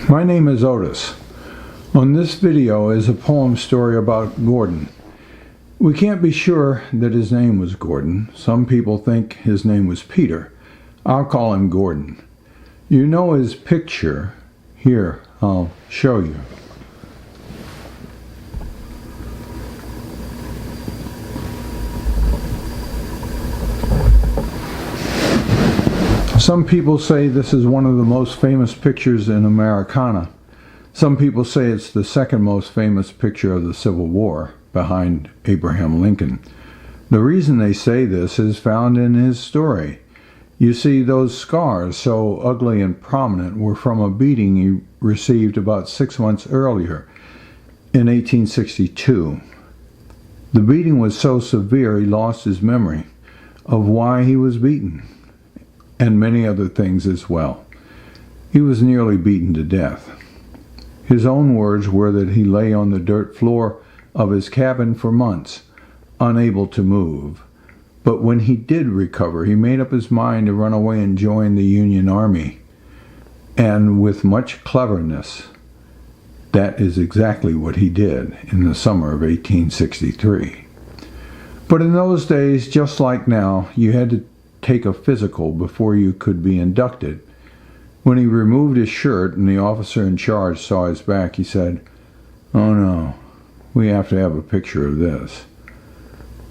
My name is Otis. On this video is a poem story about Gordon. We can't be sure that his name was Gordon. Some people think his name was Peter. I'll call him Gordon. You know his picture. Here, I'll show you. Some people say this is one of the most famous pictures in Americana. Some people say it's the second most famous picture of the Civil War, behind Abraham Lincoln. The reason they say this is found in his story. You see, those scars, so ugly and prominent, were from a beating he received about 6 months earlier, in 1862. The beating was so severe he lost his memory of why he was beaten, and many other things as well. He was nearly beaten to death. His own words were that he lay on the dirt floor of his cabin for months, unable to move. But when he did recover, he made up his mind to run away and join the Union Army. And with much cleverness, that is exactly what he did in the summer of 1863. But in those days, just like now, you had to take a physical before you could be inducted. When he removed his shirt and the officer in charge saw his back, he said, "Oh no, we have to have a picture of this."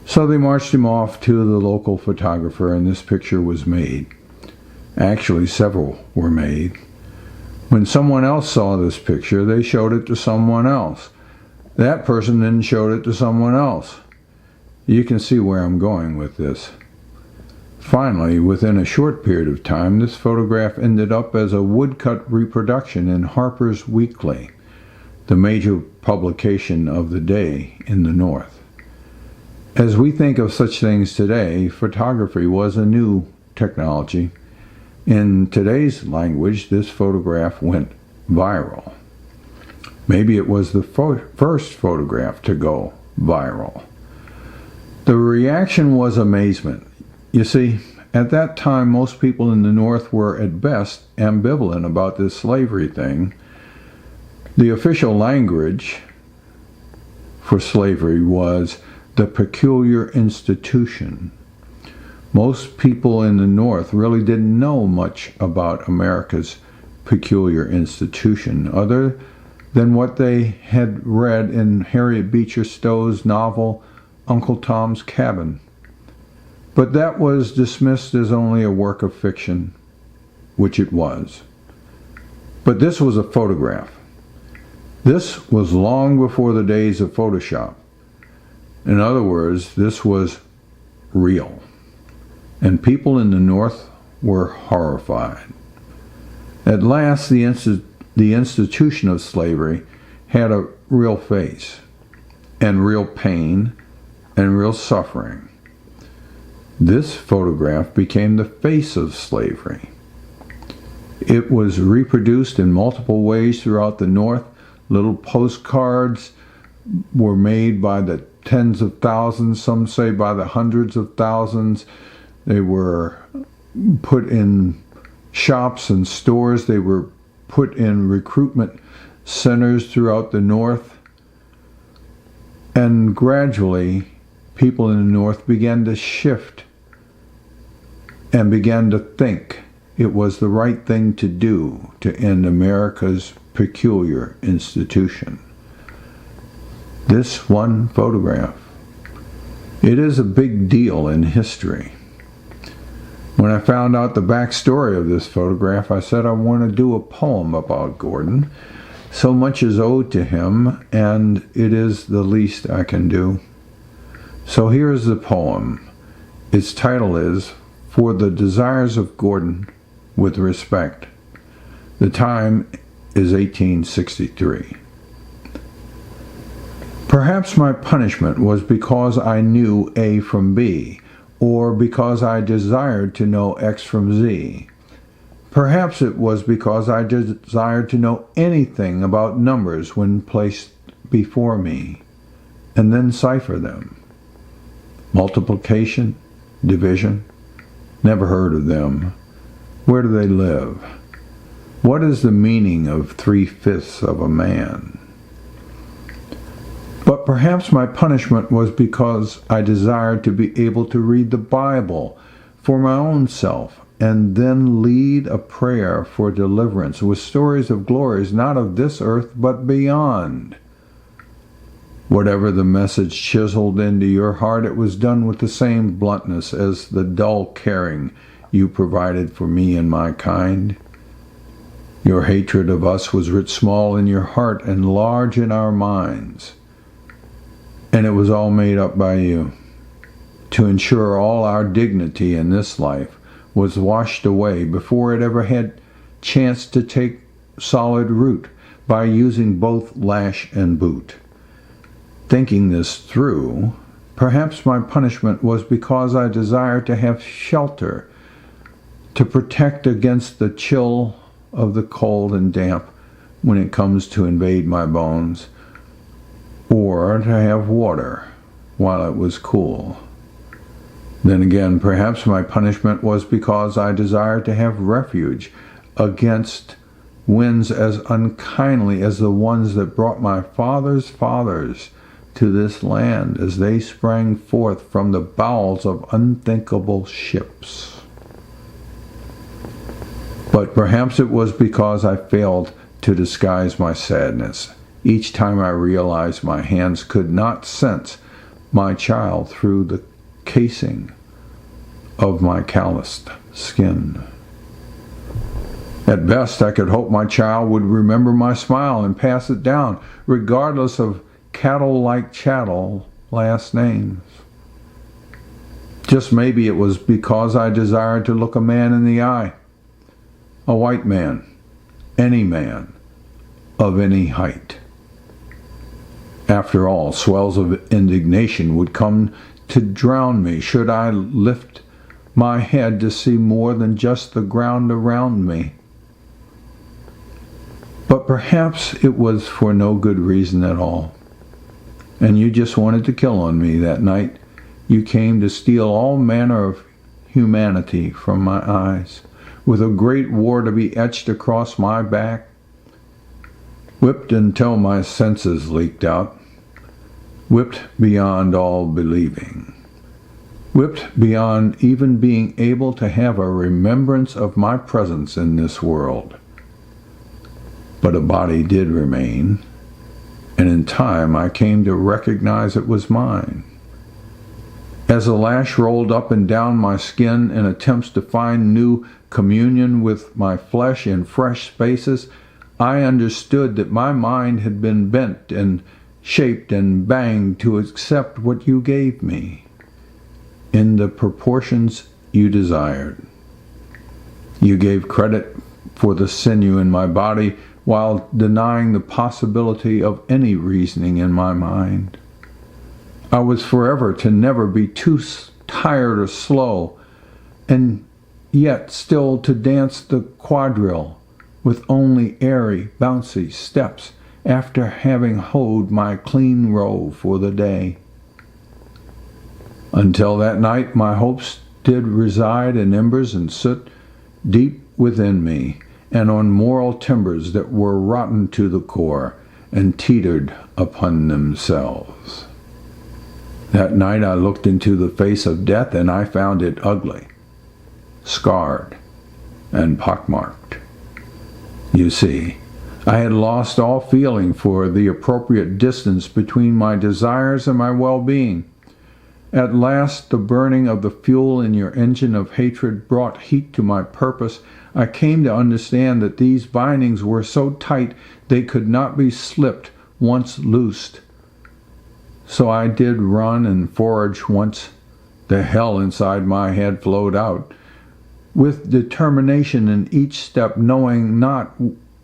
So they marched him off to the local photographer, and this picture was made. Actually, several were made. When someone else saw this picture, they showed it to someone else. That person then showed it to someone else. You can see where I'm going with this. Finally, within a short period of time, this photograph ended up as a woodcut reproduction in Harper's Weekly, the major publication of the day in the North. As we think of such things today, photography was a new technology. In today's language, this photograph went viral. Maybe it was the first photograph to go viral. The reaction was amazement. You see, at that time, most people in the North were at best ambivalent about this slavery thing. The official language for slavery was the peculiar institution. Most people in the North really didn't know much about America's peculiar institution, other than what they had read in Harriet Beecher Stowe's novel, Uncle Tom's Cabin. But that was dismissed as only a work of fiction, which it was. But this was a photograph. This was long before the days of Photoshop. In other words, this was real. And people in the North were horrified. At last, the institution of slavery had a real face, and real pain, and real suffering. This photograph became the face of slavery. It was reproduced in multiple ways throughout the North. Little postcards were made by the tens of thousands, some say by the hundreds of thousands. They were put in shops and stores. They were put in recruitment centers throughout the North. And gradually, people in the North began to shift and began to think it was the right thing to do to end America's peculiar institution. This one photograph. It is a big deal in history. When I found out the backstory of this photograph, I said I want to do a poem about Gordon. So much is owed to him, and it is the least I can do. So here's the poem. Its title is For the Desires of Gordon with Respect. The time is 1863. Perhaps my punishment was because I knew A from B, or because I desired to know X from Z. Perhaps it was because I desired to know anything about numbers when placed before me, and then cipher them. Multiplication, division, never heard of them. Where do they live? What is the meaning of 3/5 of a man? But perhaps my punishment was because I desired to be able to read the Bible for my own self and then lead a prayer for deliverance with stories of glories not of this earth but beyond. Whatever the message chiseled into your heart, it was done with the same bluntness as the dull caring you provided for me and my kind. Your hatred of us was writ small in your heart and large in our minds. And it was all made up by you, to ensure all our dignity in this life was washed away before it ever had chance to take solid root by using both lash and boot. Thinking this through, perhaps my punishment was because I desired to have shelter, to protect against the chill of the cold and damp when it comes to invade my bones, or to have water while it was cool. Then again, perhaps my punishment was because I desired to have refuge against winds as unkindly as the ones that brought my fathers' fathers to this land as they sprang forth from the bowels of unthinkable ships. But perhaps it was because I failed to disguise my sadness each time I realized my hands could not sense my child through the casing of my calloused skin. At best, I could hope my child would remember my smile and pass it down, regardless of cattle-like chattel last names. Just maybe it was because I desired to look a man in the eye, a white man, any man, of any height. After all, swells of indignation would come to drown me should I lift my head to see more than just the ground around me. But perhaps it was for no good reason at all, and you just wanted to kill on me that night. You came to steal all manner of humanity from my eyes, with a great war to be etched across my back, whipped until my senses leaked out, whipped beyond all believing, whipped beyond even being able to have a remembrance of my presence in this world. But a body did remain, and in time I came to recognize it was mine. As the lash rolled up and down my skin in attempts to find new communion with my flesh in fresh spaces, I understood that my mind had been bent and shaped and banged to accept what you gave me in the proportions you desired. You gave credit for the sinew in my body while denying the possibility of any reasoning in my mind. I was forever to never be too tired or slow, and yet still to dance the quadrille with only airy, bouncy steps after having hoed my clean row for the day. Until that night, my hopes did reside in embers and soot deep within me, and on moral timbers that were rotten to the core and teetered upon themselves. That night I looked into the face of death, and I found it ugly, scarred, and pockmarked. You see, I had lost all feeling for the appropriate distance between my desires and my well-being. At last, the burning of the fuel in your engine of hatred brought heat to my purpose. I came to understand that these bindings were so tight they could not be slipped once loosed. So I did run and forage once the hell inside my head flowed out, with determination in each step, knowing not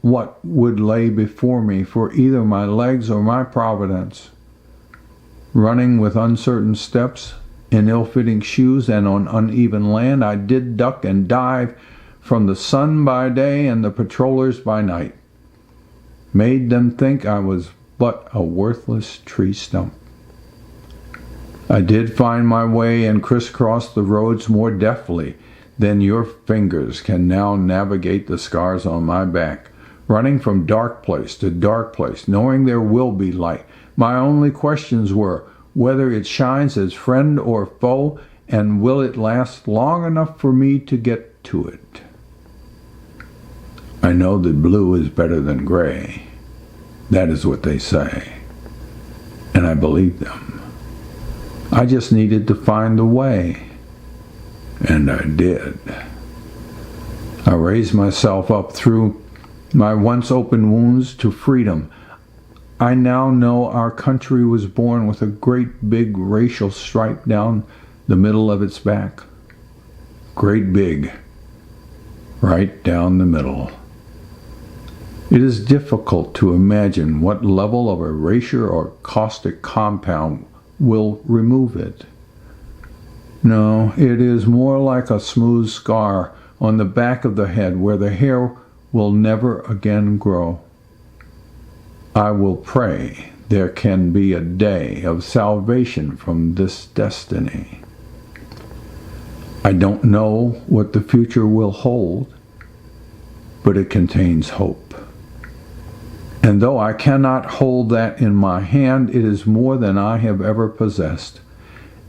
what would lay before me for either my legs or my providence. Running with uncertain steps, in ill-fitting shoes, and on uneven land, I did duck and dive from the sun by day and the patrollers by night. Made them think I was but a worthless tree stump. I did find my way and crisscrossed the roads more deftly then your fingers can now navigate the scars on my back, running from dark place to dark place, knowing there will be light. My only questions were whether it shines as friend or foe, and will it last long enough for me to get to it? I know that blue is better than gray. That is what they say, and I believe them. I just needed to find the way, and I did. I raised myself up through my once open wounds to freedom. I now know our country was born with a great big racial stripe down the middle of its back. Great big, right down the middle. It is difficult to imagine what level of erasure or caustic compound will remove it. No, it is more like a smooth scar on the back of the head where the hair will never again grow. I will pray there can be a day of salvation from this destiny. I don't know what the future will hold, but it contains hope. And though I cannot hold that in my hand, it is more than I have ever possessed.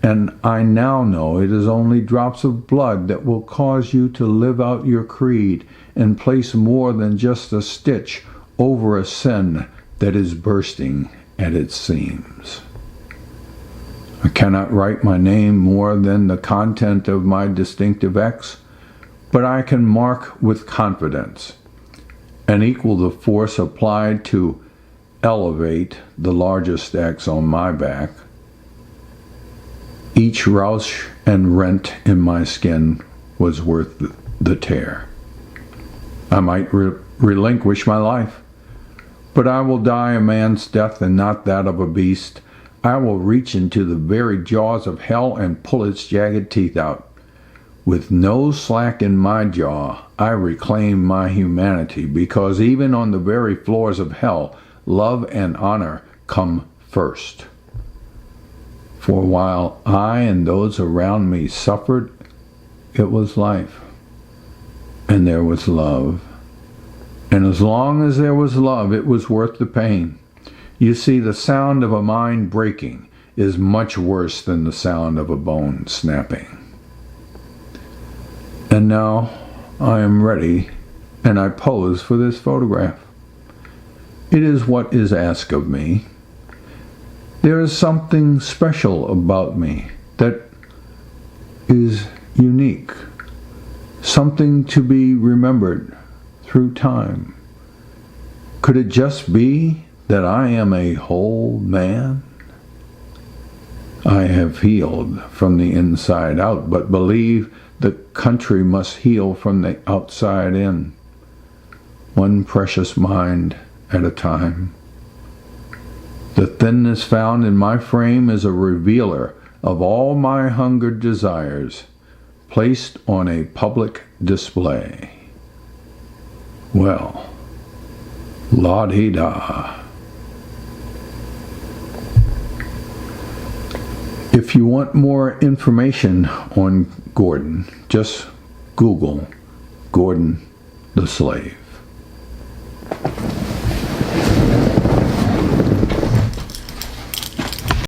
And I now know it is only drops of blood that will cause you to live out your creed and place more than just a stitch over a sin that is bursting at its seams. I cannot write my name more than the content of my distinctive X, but I can mark with confidence and equal the force applied to elevate the largest X on my back. Each roush and rent in my skin was worth the tear. I might relinquish my life, but I will die a man's death and not that of a beast. I will reach into the very jaws of hell and pull its jagged teeth out. With no slack in my jaw, I reclaim my humanity, because even on the very floors of hell, love and honor come first. For while I and those around me suffered, it was life, and there was love. And as long as there was love, it was worth the pain. You see, the sound of a mind breaking is much worse than the sound of a bone snapping. And now I am ready, and I pose for this photograph. It is what is asked of me. There is something special about me that is unique, something to be remembered through time. Could it just be that I am a whole man? I have healed from the inside out, but believe the country must heal from the outside in, one precious mind at a time. The thinness found in my frame is a revealer of all my hungered desires, placed on a public display. Well, la-di-da. If you want more information on Gordon, just Google Gordon the Slave.